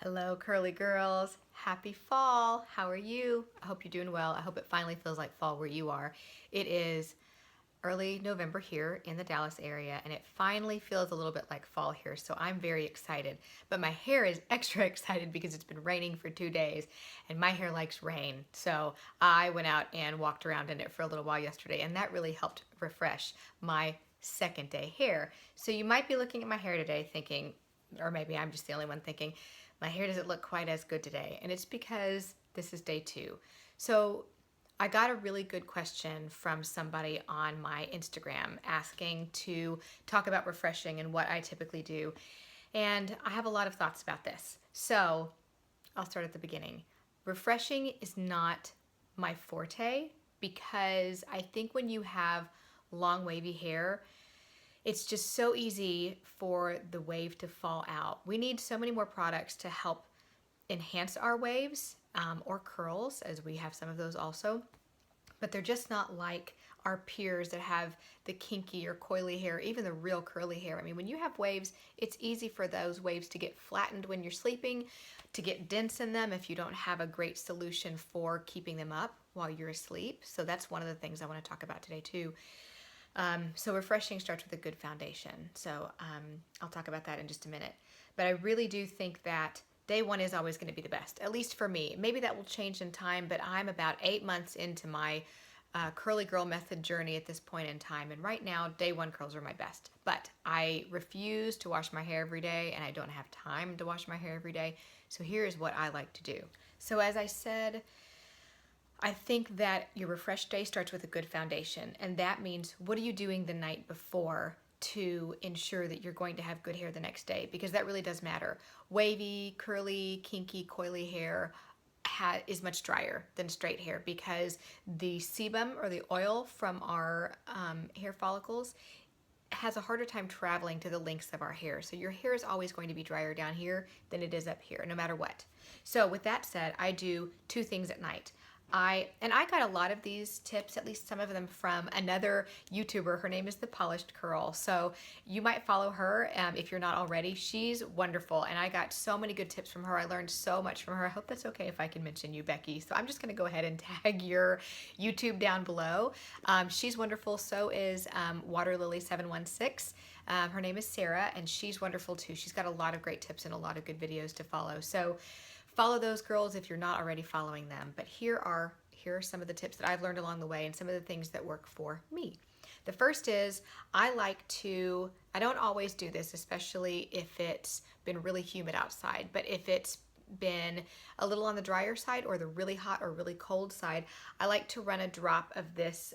Hello, curly girls. Happy fall. How are you? I hope you're doing well. I hope it finally feels like fall where you are. It is early November here in the Dallas area, and it finally feels a little bit like fall here, so I'm very excited. But my hair is extra excited because it's been raining for 2 days, and my hair likes rain. So I went out and walked around in it for a little while yesterday, and that really helped refresh my second day hair. So you might be looking at my hair today thinking, or maybe I'm just the only one thinking, my hair doesn't look quite as good today. And it's because this is day 2. So I got a really good question from somebody on my Instagram asking to talk about refreshing and what I typically do. And I have a lot of thoughts about this. So I'll start at the beginning. Refreshing is not my forte because I think when you have long wavy hair, it's just so easy for the wave to fall out. We need so many more products to help enhance our waves or curls, as we have some of those also. But they're just not like our peers that have the kinky or coily hair, even the real curly hair. I mean, when you have waves, it's easy for those waves to get flattened when you're sleeping, to get dents in them if you don't have a great solution for keeping them up while you're asleep. So that's one of the things I want to talk about today too. So refreshing starts with a good foundation. So I'll talk about that in just a minute. But I really do think that day 1 is always going to be the best, at least for me. Maybe that will change in time, but I'm about 8 months into my curly girl method journey at this point in time. And right now, day 1 curls are my best. But I refuse to wash my hair every day, and I don't have time to wash my hair every day. So here's what I like to do. So as I said, I think that your refresh day starts with a good foundation, and that means what are you doing the night before to ensure that you're going to have good hair the next day, because that really does matter. Wavy, curly, kinky, coily hair is much drier than straight hair because the sebum or the oil from our hair follicles has a harder time traveling to the links of our hair. So your hair is always going to be drier down here than it is up here, no matter what. So with that said, I do 2 things at night. I got a lot of these tips, at least some of them, from another YouTuber. Her name is The Polished Curl. So you might follow her if you're not already. She's wonderful, and I got so many good tips from her. I learned so much from her. I hope that's okay if I can mention you, Becky. So I'm just going to go ahead and tag your YouTube down below. She's wonderful. So is Waterlily716. Her name is Sarah, and she's wonderful too. She's got a lot of great tips and a lot of good videos to follow. So follow those girls if you're not already following them. But here are some of the tips that I've learned along the way and some of the things that work for me. The first is I don't always do this, especially if it's been really humid outside, but if it's been a little on the drier side or the really hot or really cold side, I like to run a drop of this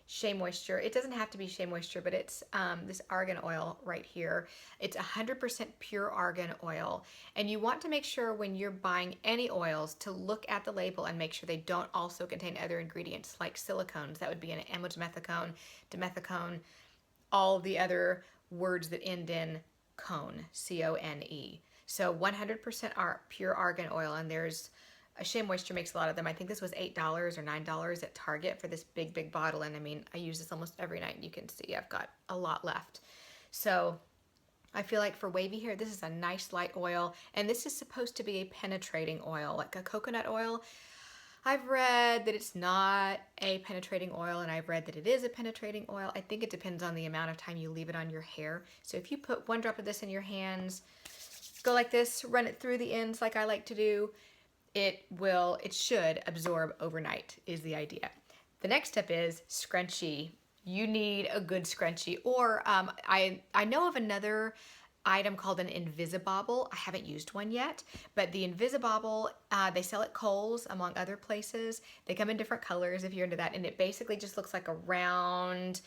Shea Moisture. It doesn't have to be Shea Moisture, but it's this Argan Oil right here. It's 100% pure Argan Oil. And you want to make sure when you're buying any oils to look at the label and make sure they don't also contain other ingredients like silicones. That would be an amylmethicone, dimethicone, all the other words that end in cone, C-O-N-E. So 100% pure Argan Oil, and there's Shea Moisture makes a lot of them. I think this was $8 or $9 at Target for this big bottle, and I mean, I use this almost every night. You can see I've got a lot left. So I feel like for wavy hair, this is a nice light oil, and this is supposed to be a penetrating oil, like a coconut oil. I've read that it's not a penetrating oil, and I've read that it is a penetrating oil. I think it depends on the amount of time you leave it on your hair. So if you put 1 drop of this in your hands, go like this, run it through the ends like I like to do, it should absorb overnight is the idea. The next step is scrunchie. You need a good scrunchie, or I know of another item called an Invisibobble. I haven't used one yet, but the Invisibobble, they sell at Kohl's among other places. They come in different colors if you're into that, and it basically just looks like a round,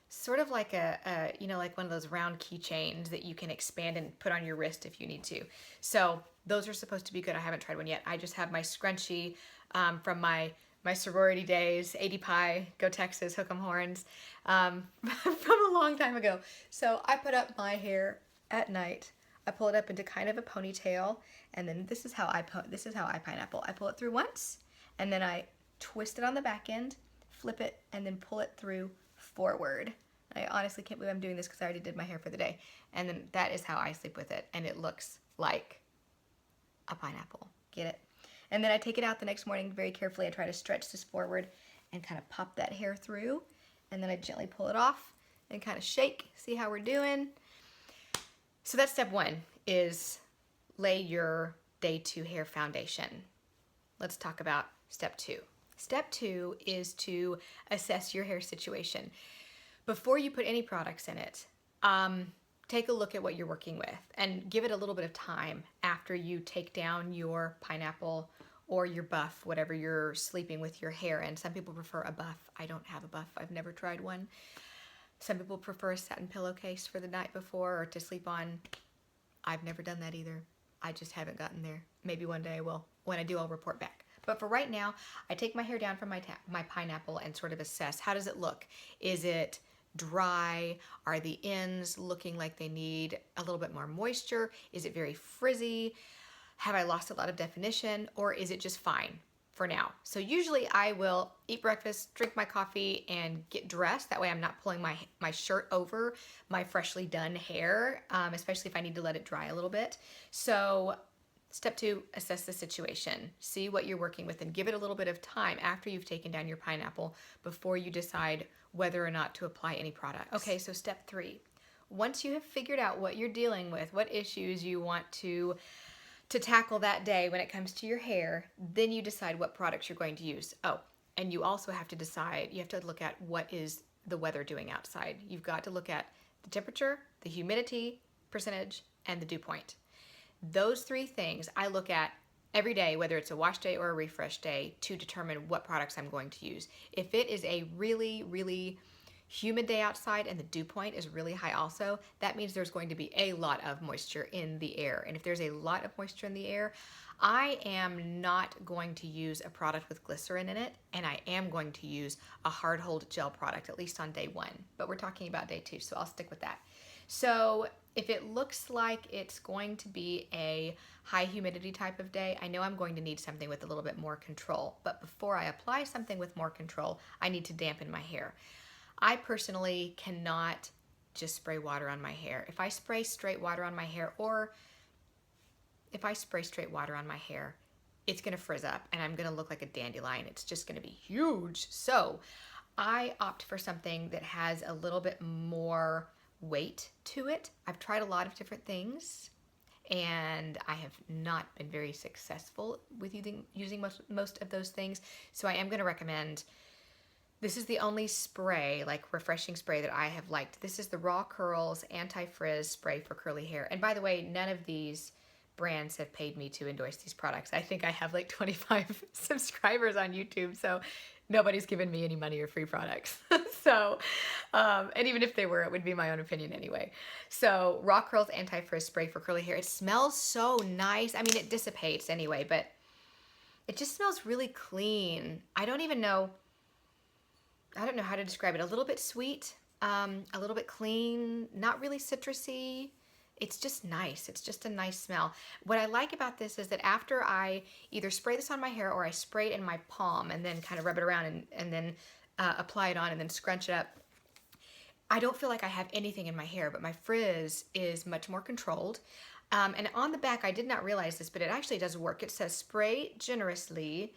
sort of like like one of those round keychains that you can expand and put on your wrist if you need to. So those are supposed to be good. I haven't tried one yet. I just have my scrunchie from my sorority days, 80 Pie, Go Texas, Hook 'em Horns, from a long time ago. So I put up my hair at night. I pull it up into kind of a ponytail, and then this is how I pineapple. I pull it through once, and then I twist it on the back end, flip it, and then pull it through forward. I honestly can't believe I'm doing this because I already did my hair for the day. And then that is how I sleep with it, and it looks like a pineapple. Get it? And then I take it out the next morning very carefully. I try to stretch this forward and kind of pop that hair through. And then I gently pull it off and kind of shake, see how we're doing. So that's step one, is lay your day 2 hair foundation. Let's talk about step 2. Step 2 is to assess your hair situation. Before you put any products in it, take a look at what you're working with and give it a little bit of time after you take down your pineapple or your buff, whatever you're sleeping with your hair in. Some people prefer a buff. I don't have a buff. I've never tried one. Some people prefer a satin pillowcase for the night before or to sleep on. I've never done that either. I just haven't gotten there. Maybe one day I will. When I do, I'll report back. But for right now, I take my hair down from my pineapple and sort of assess, how does it look? Is it dry? Are the ends looking like they need a little bit more moisture? Is it very frizzy? Have I lost a lot of definition, or is it just fine for now? So usually I will eat breakfast, drink my coffee, and get dressed. That way I'm not pulling my shirt over my freshly done hair, especially if I need to let it dry a little bit. So step 2, assess the situation. See what you're working with and give it a little bit of time after you've taken down your pineapple before you decide whether or not to apply any products. Okay, so step 3. Once you have figured out what you're dealing with, what issues you want to tackle that day when it comes to your hair, then you decide what products you're going to use. Oh, and you also have to decide, you have to look at what is the weather doing outside. You've got to look at the temperature, the humidity percentage, and the dew point. Those 3 things I look at every day, whether it's a wash day or a refresh day, to determine what products I'm going to use. If it is a really, really humid day outside and the dew point is really high also, that means there's going to be a lot of moisture in the air. And if there's a lot of moisture in the air, I am not going to use a product with glycerin in it, and I am going to use a hard hold gel product, at least on day 1. But we're talking about day 2, so I'll stick with that. So if it looks like it's going to be a high humidity type of day, I know I'm going to need something with a little bit more control. But before I apply something with more control, I need to dampen my hair. I personally cannot just spray water on my hair. If I spray straight water on my hair, it's gonna frizz up and I'm gonna look like a dandelion. It's just gonna be huge. So I opt for something that has a little bit more weight to it. I've tried a lot of different things and I have not been very successful with using most of those things. So I am gonna recommend, this is the only spray, like refreshing spray, that I have liked. This is the Raw Curls Anti-Frizz Spray for curly hair. And by the way, none of these brands have paid me to endorse these products. I think I have like 25 subscribers on YouTube, so nobody's given me any money or free products. So, and even if they were, it would be my own opinion anyway. So Raw Curls Anti-Frizz Spray for curly hair. It smells so nice. I mean, it dissipates anyway, but it just smells really clean. I don't know how to describe it. A little bit sweet, a little bit clean, not really citrusy. It's just nice. It's just a nice smell. What I like about this is that after I either spray this on my hair or I spray it in my palm and then kind of rub it around and then apply it on and then scrunch it up, I don't feel like I have anything in my hair, but my frizz is much more controlled. And on the back, I did not realize this, but it actually does work. It says spray generously,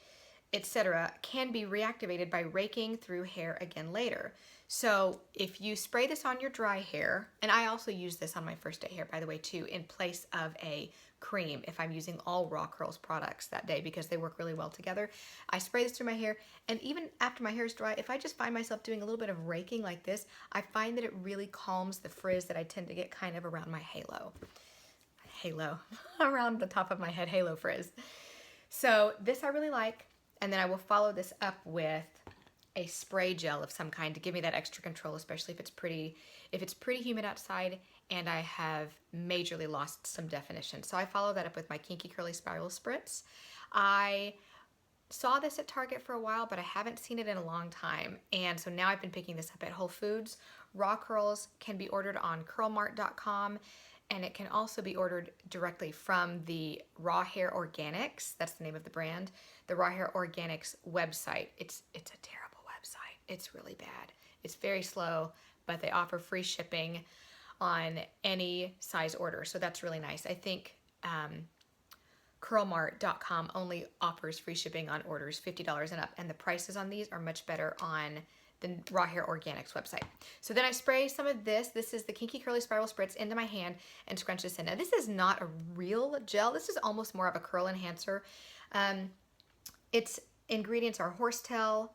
etc., can be reactivated by raking through hair again later. So if you spray this on your dry hair, and I also use this on my first day hair, by the way, too, in place of a cream if I'm using all Raw Curls products that day because they work really well together. I spray this through my hair, and even after my hair is dry, if I just find myself doing a little bit of raking like this, I find that it really calms the frizz that I tend to get kind of around my halo, around the top of my head, halo frizz. So this I really like. And then I will follow this up with a spray gel of some kind to give me that extra control, especially if it's pretty humid outside and I have majorly lost some definition. So I follow that up with my Kinky-Curly Spiral Spritz. I saw this at Target for a while, but I haven't seen it in a long time. And so now I've been picking this up at Whole Foods. Raw Curls can be ordered on curlmart.com. And it can also be ordered directly from the Raw Hair Organics. That's the name of the brand. The Raw Hair Organics website. It's a terrible website. It's really bad. It's very slow, but they offer free shipping on any size order. So that's really nice. I think curlmart.com only offers free shipping on orders $50 and up, and the prices on these are much better on the Raw Hair Organics website. So then I spray some of this. This is the Kinky-Curly Spiral Spritz into my hand and scrunch this in. Now this is not a real gel. This is almost more of a curl enhancer. Its ingredients are horsetail,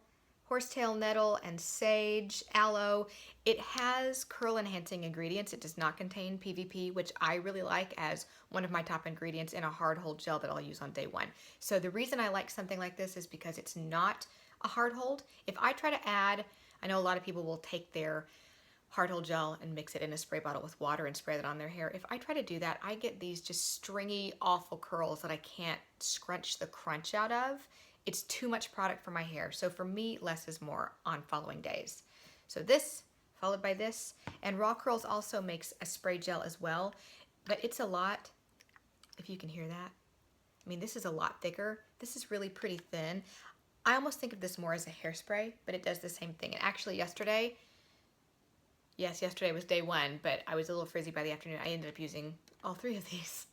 nettle, and sage, aloe. It has curl enhancing ingredients. It does not contain PVP, which I really like as one of my top ingredients in a hard hold gel that I'll use on day one. So the reason I like something like this is because it's not a hard hold. If I try to add, I know a lot of people will take their hard hold gel and mix it in a spray bottle with water and spray that on their hair. If I try to do that, I get these just stringy, awful curls that I can't scrunch the crunch out of. It's too much product for my hair. So for me, less is more on following days. So this, followed by this, and Raw Curls also makes a spray gel as well, but it's a lot, if you can hear that. I mean, this is a lot thicker. This is really pretty thin. I almost think of this more as a hairspray, but it does the same thing. And actually yesterday, yes, yesterday was day one, but I was a little frizzy by the afternoon. I ended up using all three of these.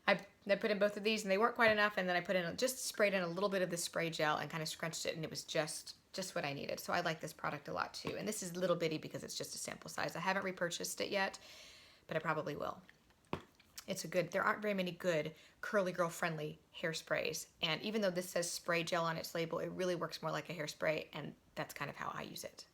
I put in both of these and they weren't quite enough, and then I put in, just sprayed in a little bit of the spray gel and kind of scrunched it, and it was just what I needed. So I like this product a lot too. And this is little bitty because it's just a sample size. I haven't repurchased it yet, but I probably will. It's a good, there aren't very many good curly girl friendly hairsprays. And even though this says spray gel on its label, it really works more like a hairspray, and that's kind of how I use it.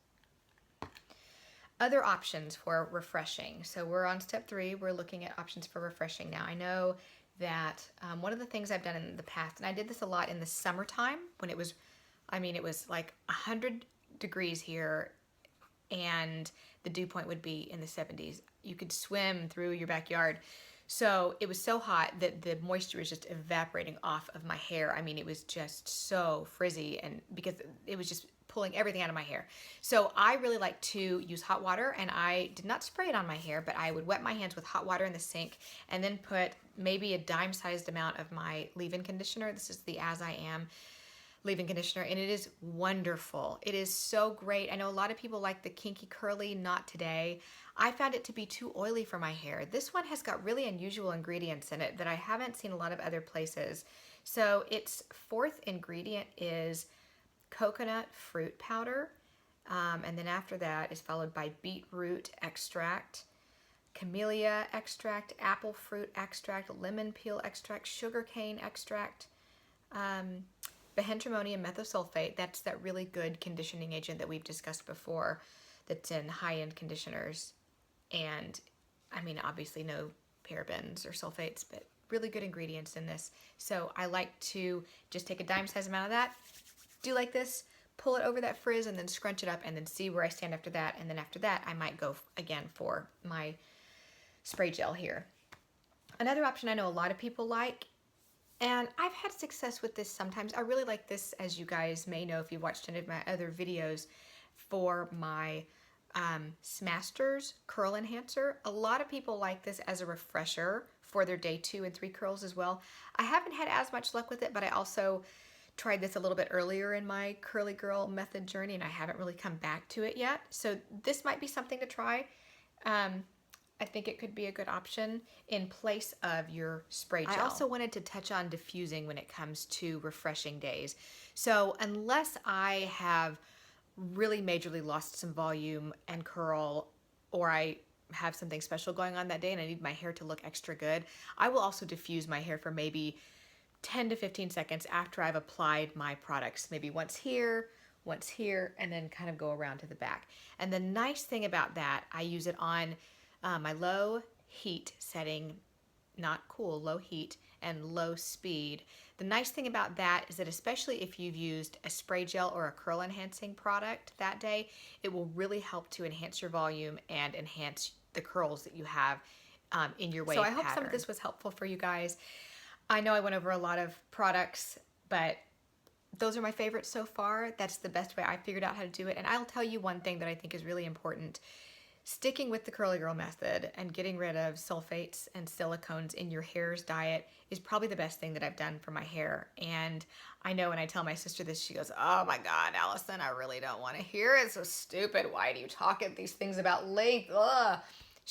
Other options for refreshing. So we're on step 3. We're looking at options for refreshing now. I know that one of the things I've done in the past, and I did this a lot in the summertime when it was, I mean, it was like 100 degrees here and the dew point would be in the 70s. You could swim through your backyard. So it was so hot that the moisture was just evaporating off of my hair. I mean, it was just so frizzy, and because it was just pulling everything out of my hair. So I really like to use hot water, and I did not spray it on my hair, but I would wet my hands with hot water in the sink and then put maybe a dime-sized amount of my leave-in conditioner. This is the As I Am leave-in conditioner, and it is wonderful. It is so great. I know a lot of people like the Kinky-Curly, not today. I found it to be too oily for my hair. This one has got really unusual ingredients in it that I haven't seen a lot of other places. So its fourth ingredient is coconut fruit powder, and then after that is followed by beetroot extract, camellia extract, apple fruit extract, lemon peel extract, sugarcane extract, behentrimonium methosulfate. That's that really good conditioning agent that we've discussed before that's in high-end conditioners. And I mean, obviously no parabens or sulfates, but really good ingredients in this. So I like to just take a dime-sized amount of that, do like this, pull it over that frizz, and then scrunch it up, and then see where I stand after that. And then after that, I might go again for my spray gel here. Another option I know a lot of people like, and I've had success with this sometimes. I really like this, as you guys may know if you've watched any of my other videos, for my Smasters Curl Enhancer. A lot of people like this as a refresher for their day 2 and 3 curls as well. I haven't had as much luck with it, but I also tried this a little bit earlier in my curly girl method journey, and I haven't really come back to it yet. So this might be something to try. I think it could be a good option in place of your spray gel. I also wanted to touch on diffusing when it comes to refreshing days. So unless I have really majorly lost some volume and curl, or I have something special going on that day and I need my hair to look extra good, I will also diffuse my hair for maybe 10 to 15 seconds after I've applied my products. Maybe once here, and then kind of go around to the back. And the nice thing about that, I use it on my low heat setting, not cool, low heat and low speed. The nice thing about that is that especially if you've used a spray gel or a curl enhancing product that day, it will really help to enhance your volume and enhance the curls that you have in your wave pattern. So I hope some of this was helpful for you guys. I know I went over a lot of products, but those are my favorites so far. That's the best way I figured out how to do it. And I'll tell you one thing that I think is really important. Sticking with the curly girl method and getting rid of sulfates and silicones in your hair's diet is probably the best thing that I've done for my hair. And I know when I tell my sister this, she goes, "Oh my God, Alyson, I really don't want to hear it. It's so stupid. Why do you talk at these things about length? Ugh."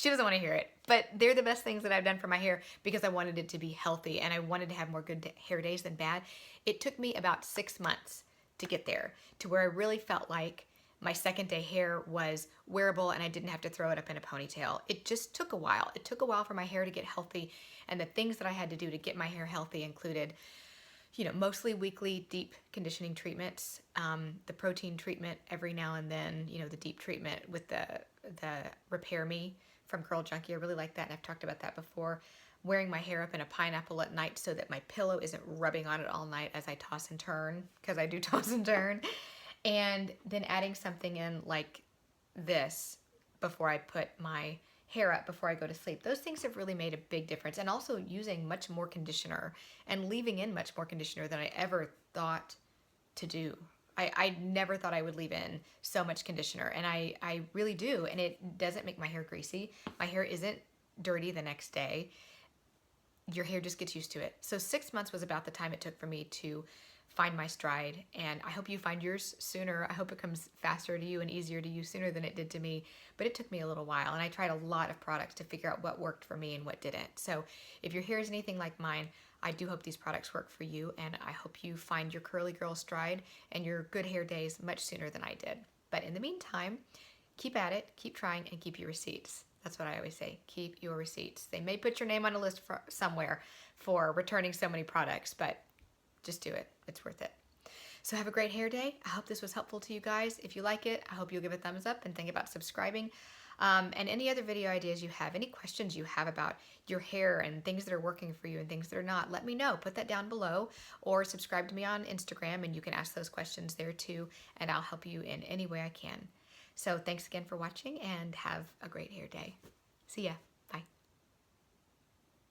She doesn't want to hear it, but they're the best things that I've done for my hair because I wanted it to be healthy and I wanted to have more good hair days than bad. It took me about 6 months to get there to where I really felt like my second day hair was wearable and I didn't have to throw it up in a ponytail. It just took a while. It took a while for my hair to get healthy, and the things that I had to do to get my hair healthy included, you know, mostly weekly deep conditioning treatments, the protein treatment every now and then, you know, the deep treatment with the Repair Me from Curl Junkie. I really like that, and I've talked about that before. Wearing my hair up in a pineapple at night so that my pillow isn't rubbing on it all night as I toss and turn, because I do toss and turn. And then adding something in like this before I put my hair up before I go to sleep. Those things have really made a big difference. And also using much more conditioner and leaving in much more conditioner than I ever thought to do. I never thought I would leave in so much conditioner, and I really do. And it doesn't make my hair greasy. My hair isn't dirty the next day. Your hair just gets used to it. So 6 months was about the time it took for me to find my stride, and I hope you find yours sooner. I hope it comes faster to you and easier to you sooner than it did to me, but it took me a little while, and I tried a lot of products to figure out what worked for me and what didn't. So if your hair is anything like mine, I do hope these products work for you, and I hope you find your curly girl stride and your good hair days much sooner than I did. But in the meantime, keep at it, keep trying, and keep your receipts. That's what I always say. Keep your receipts. They may put your name on a list somewhere for returning so many products, but just do it. It's worth it. So have a great hair day. I hope this was helpful to you guys. If you like it, I hope you'll give it a thumbs up and think about subscribing. And any other video ideas you have, any questions you have about your hair and things that are working for you and things that are not, let me know. Put that down below, or subscribe to me on Instagram and you can ask those questions there too, and I'll help you in any way I can. So thanks again for watching and have a great hair day. See ya.